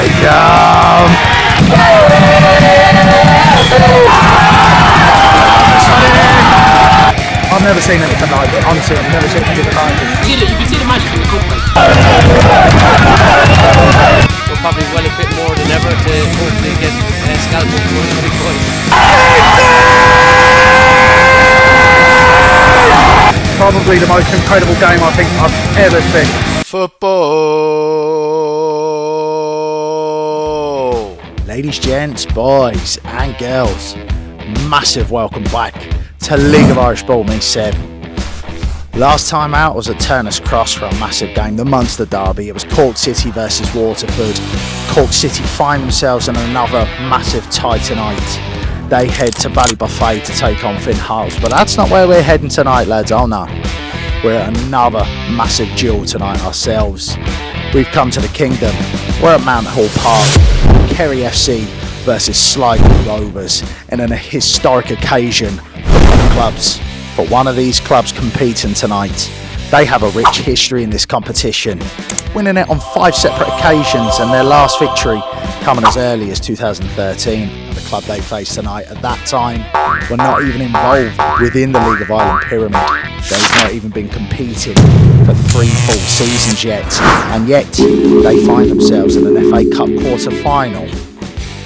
Stadium. I've never seen anything like it. Honestly, I've never seen anything like it. You can see the magic in the cup, mate. We're probably well a bit more than ever to hopefully get scalped for one of the big boys. Probably the most incredible game I think I've ever seen. Football! Ladies, gents, boys and girls, massive welcome back to League of Irish Ball, me Seb. Last time out was at Turner's Cross for a massive game, the Munster Derby. It was Cork City versus Waterford. Cork City find themselves in another massive tie tonight. They head to Ballybuffet to take on Finn Harps, but that's not where we're heading tonight, lads. Oh no, we're at another massive duel tonight ourselves. We've come to the Kingdom. We're at Mount Hall Park. Kerry FC versus Sligo Rovers, and on a historic occasion for both clubs. For one of these clubs competing tonight, they have a rich history in this competition, winning it on 5 separate occasions, and their last victory coming as early as 2013. And the club they face tonight at that time were not even involved within the League of Ireland pyramid. They've not even been competing for 3 full seasons yet, and yet they find themselves in an FAI Cup Quarter Final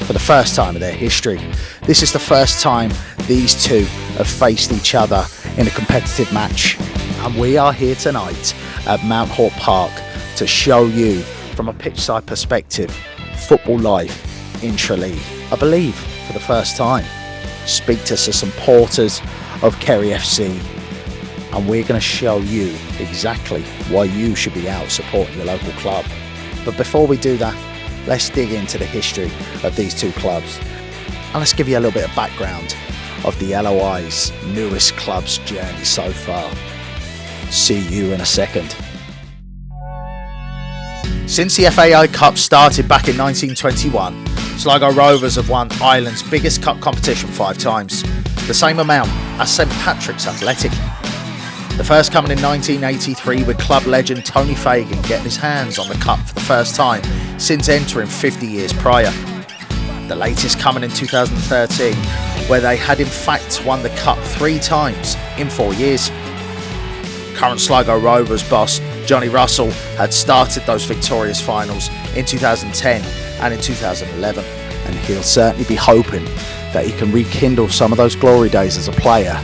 for the first time in their history. This is the first time these two have faced each other in a competitive match, and we are here tonight at Mount Hall Park to show you from a pitchside perspective football life intra-league, I believe for the first time. Speak to some supporters of Kerry FC, and we're going to show you exactly why you should be out supporting your local club. But before we do that, let's dig into the history of these two clubs, and let's give you a little bit of background of the LOI's newest club's journey so far. See you in a second. Since the FAI Cup started back in 1921, Sligo Rovers have won Ireland's biggest cup competition 5 times, the same amount as St Patrick's Athletic. The first coming in 1983 with club legend Tony Fagan getting his hands on the cup for the first time since entering 50 years prior. The latest coming in 2013, where they had in fact won the cup 3 times in 4 years. Current Sligo Rovers boss Johnny Russell had started those victorious finals in 2010 and in 2011, and he'll certainly be hoping that he can rekindle some of those glory days as a player,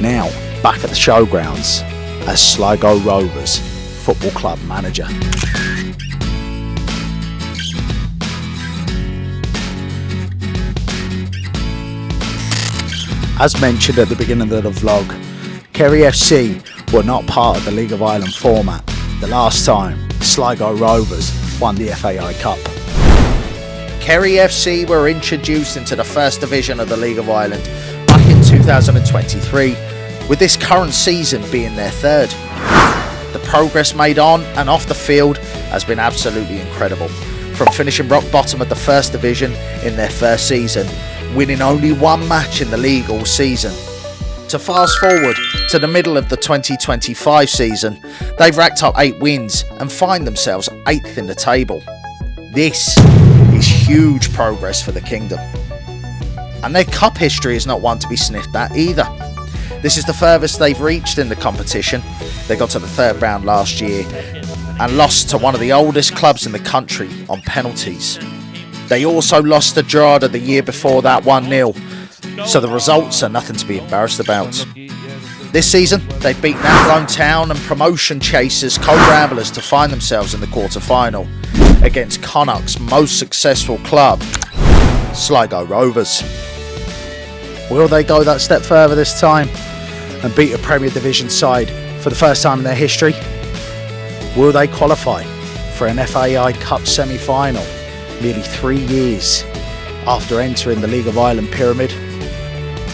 now back at the showgrounds as Sligo Rovers Football Club manager. As mentioned at the beginning of the vlog, Kerry FC were not part of the League of Ireland format the last time Sligo Rovers won the FAI Cup. Kerry FC were introduced into the first division of the League of Ireland back in 2023, with this current season being their 3rd. The progress made on and off the field has been absolutely incredible, from finishing rock bottom of the first division in their first season, winning only 1 match in the league all season, to fast forward to the middle of the 2025 season, they've racked up 8 wins and find themselves 8th in the table. This is huge progress for the Kingdom, and their cup history is not one to be sniffed at either. This is the furthest they've reached in the competition. They got to the 3rd round last year and lost to one of the oldest clubs in the country on penalties. They also lost to Drogheda the year before that 1-0, so the results are nothing to be embarrassed about. This season, they've beaten Athlone Town and promotion chasers Co-Ramblers to find themselves in the quarter-final against Connacht's most successful club, Sligo Rovers. Will they go that step further this time and beat a Premier Division side for the first time in their history? Will they qualify for an FAI Cup semi-final nearly 3 years after entering the League of Ireland pyramid?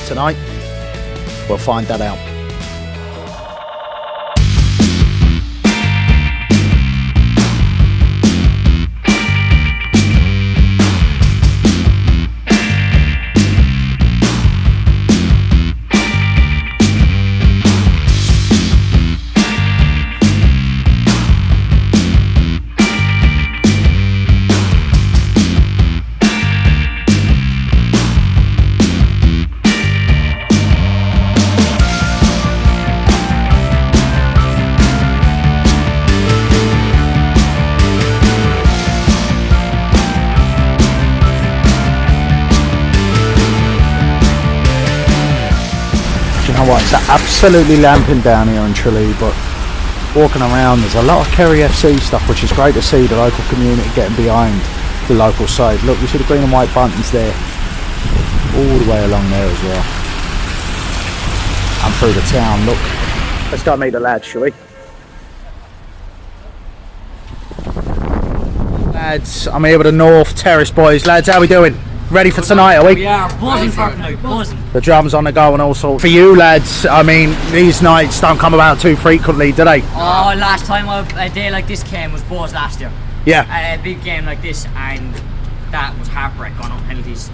Tonight, we'll find that out. and white. It's absolutely lamping down here in Tralee, but walking around, there's a lot of Kerry FC stuff, which is great to see the local community getting behind the local side. Look, you see the green and white buttons there, all the way along there as well, and through the town. Look, let's go meet the lads, shall we? Lads, I'm here with the North Terrace boys. Lads, how we doing? Ready for tonight, are we? We are buzzing for tonight, buzzing. The drums on the go and all sorts. For you lads, I mean, these nights don't come about too frequently, do they? Oh, last time a day like this came was Buzz last year. Yeah. A big game like this, and that was heartbreak on penalties.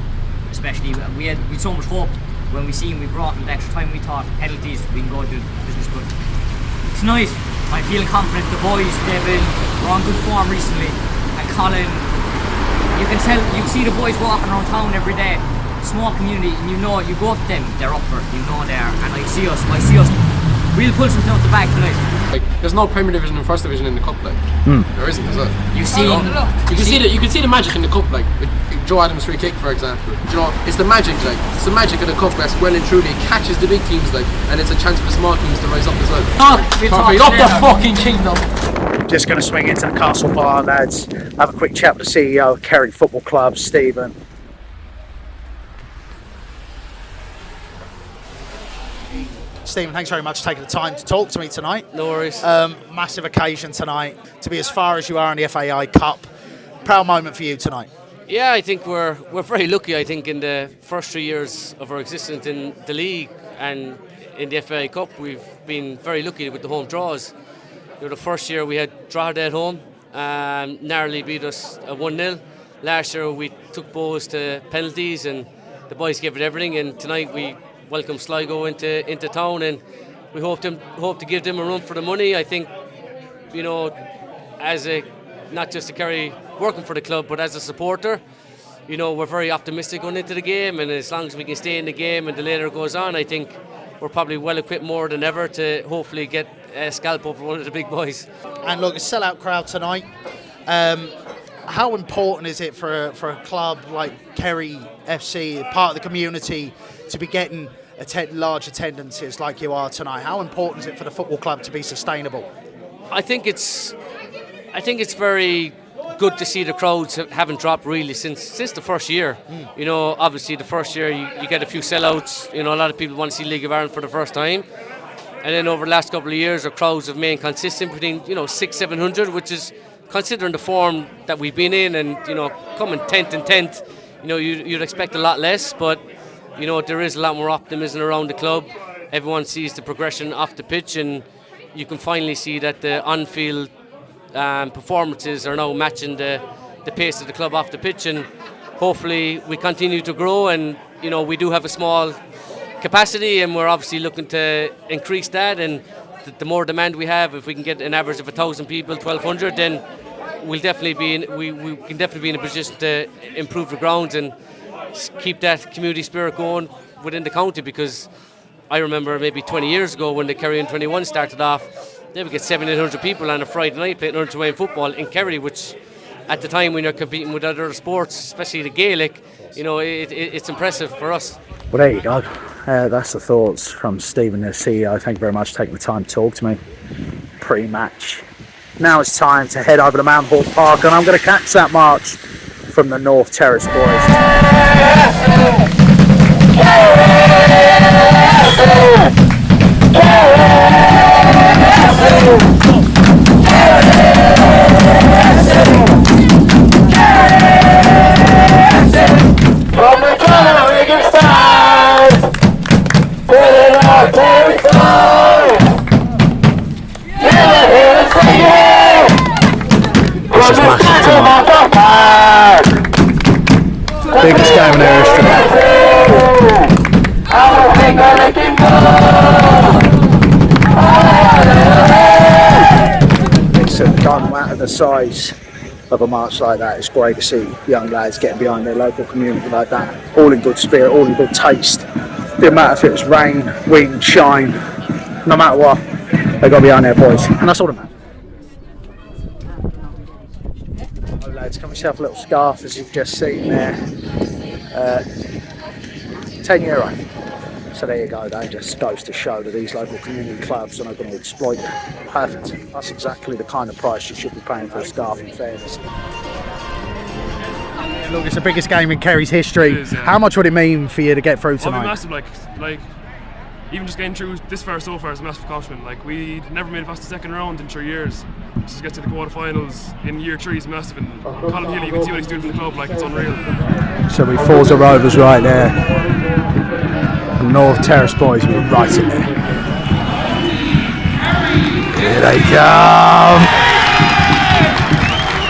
Especially, we had so much hope when we brought in the extra time. We thought penalties, we can go do business. But tonight, I'm feeling confident. The boys, we're on good form recently, and Colin. You can see the boys walking around town every day, small community, and you know, you go up to them, they're up for it, you know they are, and I see us, we'll pull something out the bag tonight. Like, there's no Premier Division and First Division in the cup, like. There isn't, is it? You can see the magic in the cup, like Joe Adams' free kick, for example. You know, it's the magic, like it's the magic of the cup that's well and truly catches the big teams, like, and it's a chance for the small teams to rise up as well. Up the fucking kingdom. Just going to swing into the Castle Bar, lads. Have a quick chat with the CEO of Kerry Football Club, Stephen. Stephen, thanks very much for taking the time to talk to me tonight. No worries. Massive occasion tonight to be as far as you are in the FAI Cup. Proud moment for you tonight. Yeah, I think we're very lucky. I think in the first 3 years of our existence in the league and in the FAI Cup, we've been very lucky with the home draws. You know, the first year we had Drogheda at home, narrowly beat us 1-0. Last year we took Bows to penalties and the boys gave it everything. And tonight we welcome Sligo into town, and we hope to give them a run for the money. I think, you know, as not just a Kerry working for the club, but as a supporter, you know, we're very optimistic going into the game, and as long as we can stay in the game and the later it goes on, I think we're probably well equipped more than ever to hopefully get a scalp over one of the big boys. And look, a sellout crowd tonight. How important is it for a club like Kerry FC, part of the community, to be getting large attendances like you are tonight? How important is it for the football club to be sustainable? I think it's very good to see the crowds haven't dropped really since the first year. You know, obviously the first year you get a few sellouts. You know, a lot of people want to see League of Ireland for the first time. And then over the last couple of years, our crowds have remained consistent between 600-700, which is considering the form that we've been in, and coming 10th and 10th, you'd expect a lot less, but there is a lot more optimism around the club. Everyone sees the progression off the pitch, and you can finally see that the on-field performances are now matching the pace of the club off the pitch, and hopefully we continue to grow. And we do have a small capacity, and we're obviously looking to increase that, and the more demand we have, if we can get an average of 1,000 people, 1,200, then we can definitely be in a position to improve the grounds and keep that community spirit going within the county. Because I remember maybe 20 years ago when the Kerry N21 started off, they would get 700-800 people on a Friday night playing under-21 football in Kerry, which at the time when you're competing with other sports, especially the Gaelic, it's impressive for us. Well, there you go. That's the thoughts from Stephen, the CEO. Thank you very much for taking the time to talk to me pre-match. Now it's time to head over to Mount Hall Park, and I'm going to catch that march from the North Terrace boys. From the corner we can start to the North Terrace boys. Never hear us singing. This is massive tonight. Biggest game in our history. It's done out of the size of a march like that. It's great to see young lads getting behind their local community like that, all in good spirit, all in good taste. Didn't matter if it was rain, wind, shine, no matter what, they got behind their boys, and that's all that matters. Oh lads, got myself a little scarf as you've just seen there. €10. So there you go, that just goes to show that these local community clubs are not going to exploit it. Perfect. That's exactly the kind of price you should be paying for a scarf, in fairness. Look, it's the biggest game in Kerry's history. It is, yeah. How much would it mean for you to get through It'll be tonight? massive, like even just getting through this far so far is a massive accomplishment. Like, we never made it past the second round in 3 years. Just to get to the quarterfinals in year 3 is massive, and Colin Healy, you can see what he's doing for the club, like, it's unreal. So we Sligo Rovers right there. The North Terrace boys will be right in there. Here they come.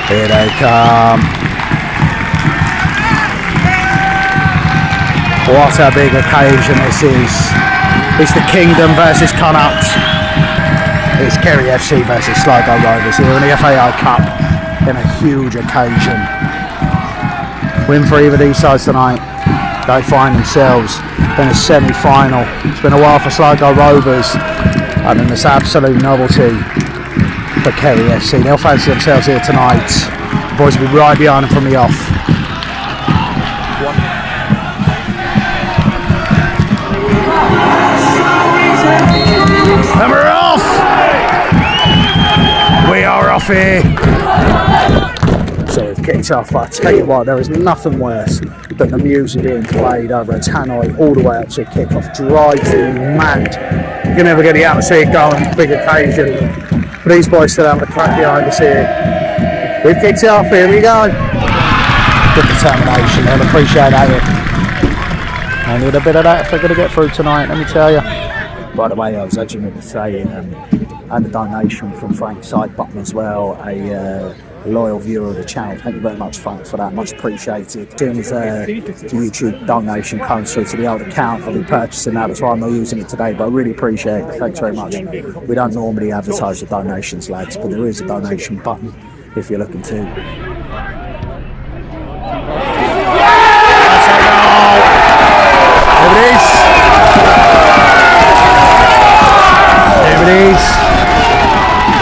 Here they come. What a big occasion this is. It's the Kingdom versus Connacht. It's Kerry FC versus Sligo Rovers here in the FAI Cup in a huge occasion. Win for either of these sides tonight, they find themselves in a semi-final. It's been a while for Sligo Rovers, and then this absolute novelty for Kerry FC. They'll fancy themselves here tonight. The boys will be right behind them from the off. And we're off! We are off here. So we've kicked off, but I tell you what, there is nothing worse than the music being played over a tannoy all the way up to kick-off. Drives you mad. You can never get the atmosphere going, big occasion. But these boys still have the crack behind us here. We've kicked it off, here we go. Good determination, they'll appreciate that. I need a bit of that if they're going to get through tonight, let me tell you. By the way, I was actually going to say, and a donation from Frank Sidebutton as well, a loyal viewer of the channel. Thank you very much, Frank, for that. Much appreciated. Doing his YouTube donation comes through to the old account. I'll be purchasing that. That's why I'm not using it today, but I really appreciate it. Thanks very much. We don't normally advertise the donations, lads, but there is a donation button if you're looking to. There it is. There it is.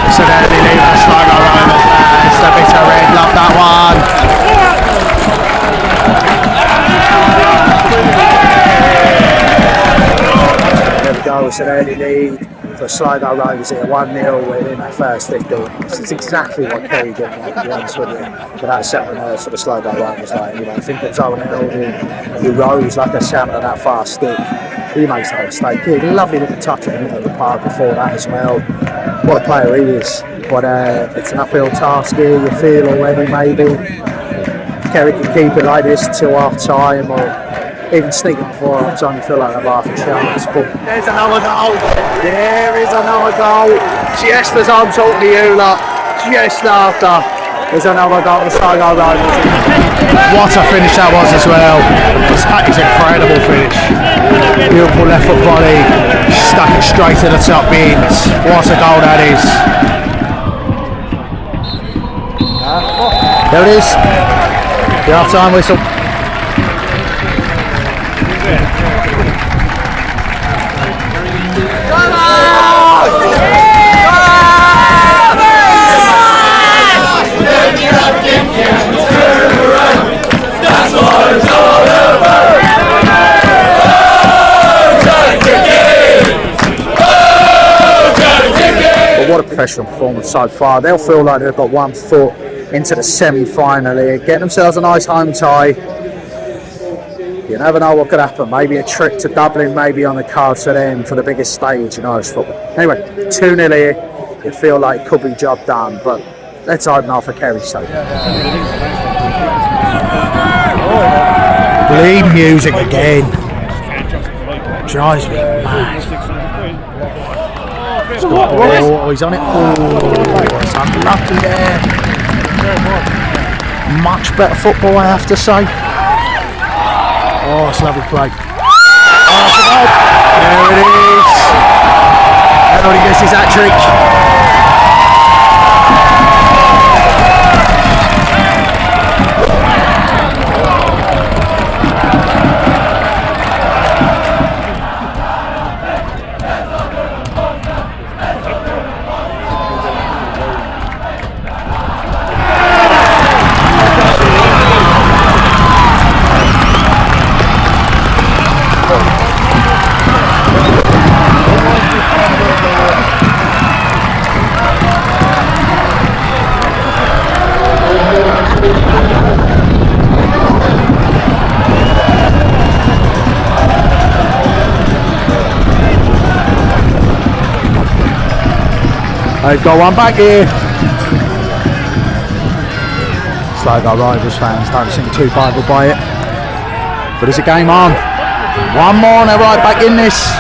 It's an early lead for Sligo Rovers. It's a bit of red, love that one. There we go, it's an early lead for Sligo Rovers here, 1-0 within the first 15. This is exactly what Kerry did, to be honest with you. But that second for the Sligo Rovers, like, you know, I think it's Owen Hill who rose like a salmon on that fast stick. He makes no mistake. He had a lovely little touch in the middle of the park before that as well. What a player he is. But it's an uphill task here, you feel already maybe. Kerry can keep it like this till half time, or even sneaking before half time, you feel like they've half a chance. But there's another goal. There is another goal. Just as I'm talking to you lot, just after. There's another goal for Sligo Rovers. What a finish that was as well. That is an incredible finish. Beautiful left foot volley. Stuck it straight to the top bins. What a goal that is. There it is. The half time whistle. What a professional performance so far. They'll feel like they've got 1 foot into the semi-final here, getting themselves a nice home tie. You never know what could happen. Maybe a trip to Dublin, maybe on the cards for them for the biggest stage in Irish football. Anyway, 2-0 here. It feel like it could be job done, but let's hope not for Kerry's sake. Bleed music again. Drives me mad. Oh, he's on it. Oh, it's unlucky there. Much better football, I have to say. Oh, it's lovely play. Oh, there it is. Everybody gets his hat-trick. They've got one back here. Sligo Rovers fans don't seem too bothered by it. But is a game on? One more and they're right back in this.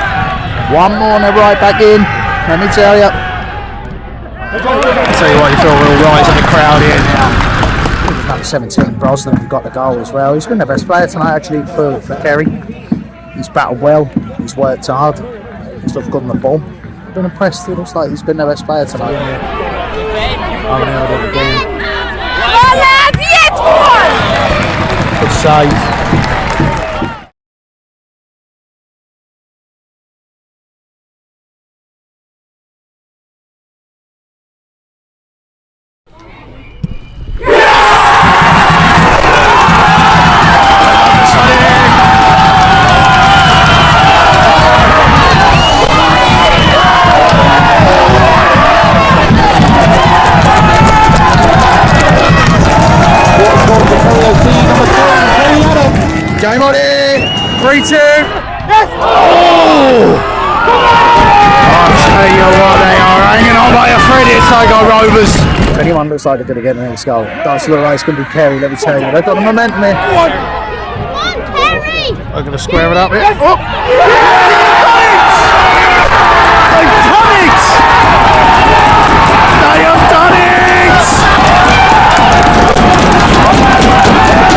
One more and they're right back in. Let me tell you. I'll tell you what, you feel a real rise in the crowd here now. Number 17, Brosnan, who got the goal as well. He's been the best player tonight actually for Kerry. He's battled well, he's worked hard, he's looked good on the ball. I've been impressed, it looks like he's been the best player tonight. Oh, nailed it again. Good save. Game on it! 3-2! Yes! Oh! I'll tell you what, they are hanging on by a thread here, Sligo Rovers. If anyone looks like they're going to get the next goal, that's look like it's going to be Kerry, let me tell you. They've got the momentum here. Come on, Kerry! They're going to square it up here. Oh! They've done it! They have done it!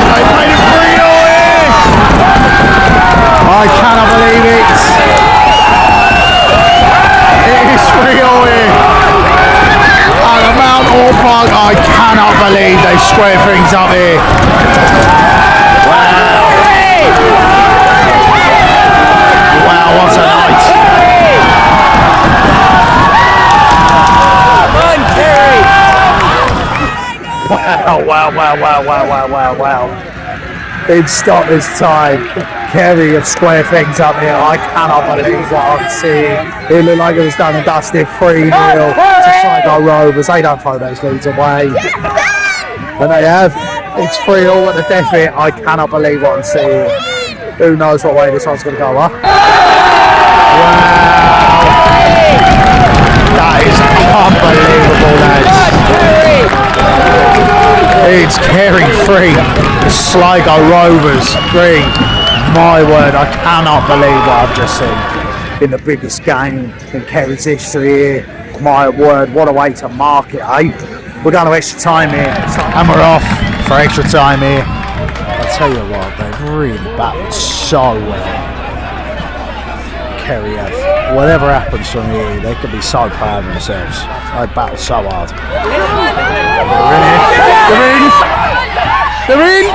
They made it 3-0 here! I cannot believe it! It is 3-0 here! At the Mount Hall Park, I cannot believe they square things up here! Wow! Wow, what a night! Run, Kerry! Wow. In stoppage time, Kerry have squared things up here. I cannot believe what I'm seeing. It looked like it was done and dusted 3-0 to Sligo Rovers. They don't throw those leads away. And they have. It's 3-0 at the death hit. I cannot believe what I'm seeing. Who knows what way this one's going to go, huh? Wow. That is unbelievable, lads. It's Kerry 3, Sligo Rovers 3. My word, I cannot believe what I've just seen in the biggest game in Kerry's history here. My word, what a way to mark it, eh? We're going to extra time here, and we're off for extra time here. I'll tell you what, they've really battled so well. Kerry have. Whatever happens from here, they could be so proud of themselves. They battled so hard. They're in!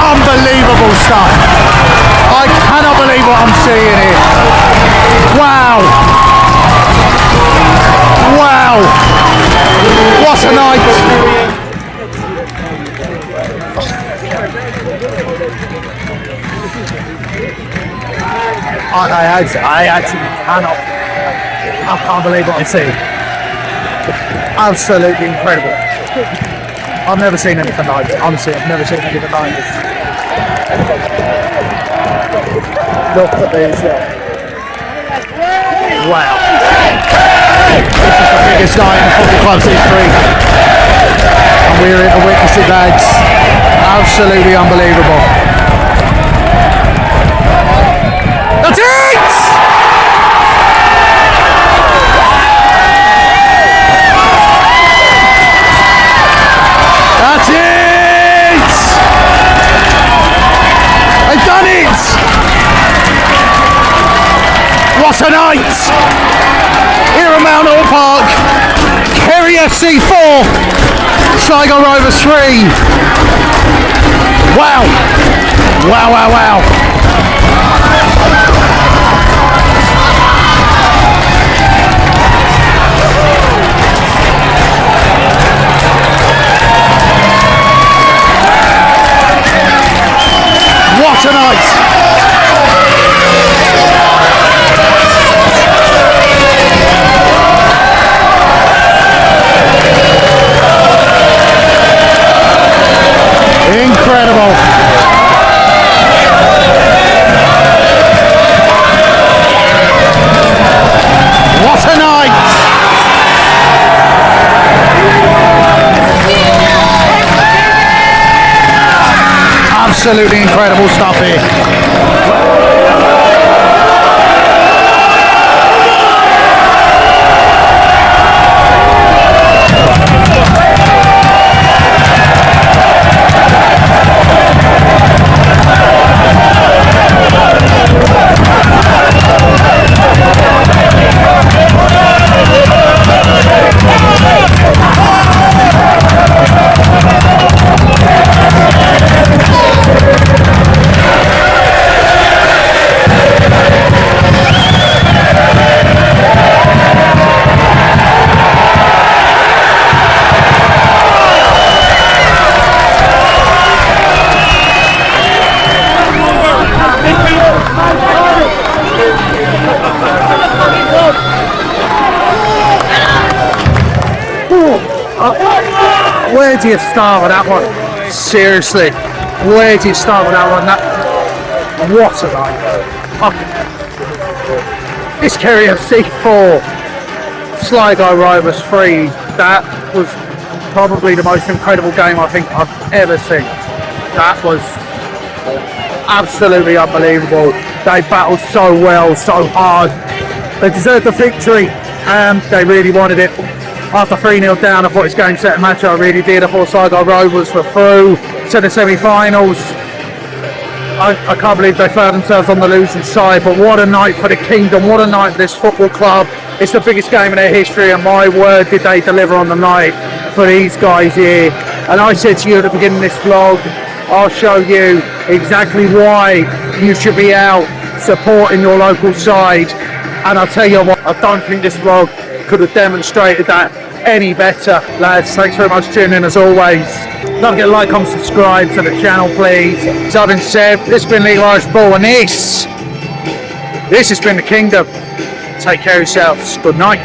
Unbelievable stuff. I cannot believe what I'm seeing here. Wow. Wow. What a night. I actually cannot. I can't believe what I'm seeing. Absolutely incredible. I've never seen anything like this. Honestly, I've never seen anything like this. Look at this. Wow. This is the biggest night in the football club's history. And we're here to witness it, lads. Absolutely unbelievable. That's it! That's it! They've done it! What a night! Here at Mount Hall Park, Kerry FC 4, Sligo Rovers 3. Wow! Wow, wow, wow! Absolutely incredible stuff here. Where do you start with that one? Seriously, where do you start with that one? What a night. It's Kerry FC 4, Sligo Rovers 3. That was probably the most incredible game I think I've ever seen. That was absolutely unbelievable. They battled so well, so hard. They deserved the victory, and they really wanted it. After 3-0 down, I thought it's game, set and match. I really did. I thought Sligo Rovers were through to the semi-finals. I can't believe they found themselves on the losing side, but what a night for the Kingdom, what a night for this football club. It's the biggest game in their history, and my word did they deliver on the night for these guys here. And I said to you at the beginning of this vlog, I'll show you exactly why you should be out supporting your local side. And I'll tell you what, I don't think this vlog could have demonstrated that any better. Lads, thanks very much for tuning in as always. Don't forget to like, comment, subscribe to the channel please. As I've been said, this has been League Irish Ball, and this has been the Kingdom. Take care of yourselves. Good night.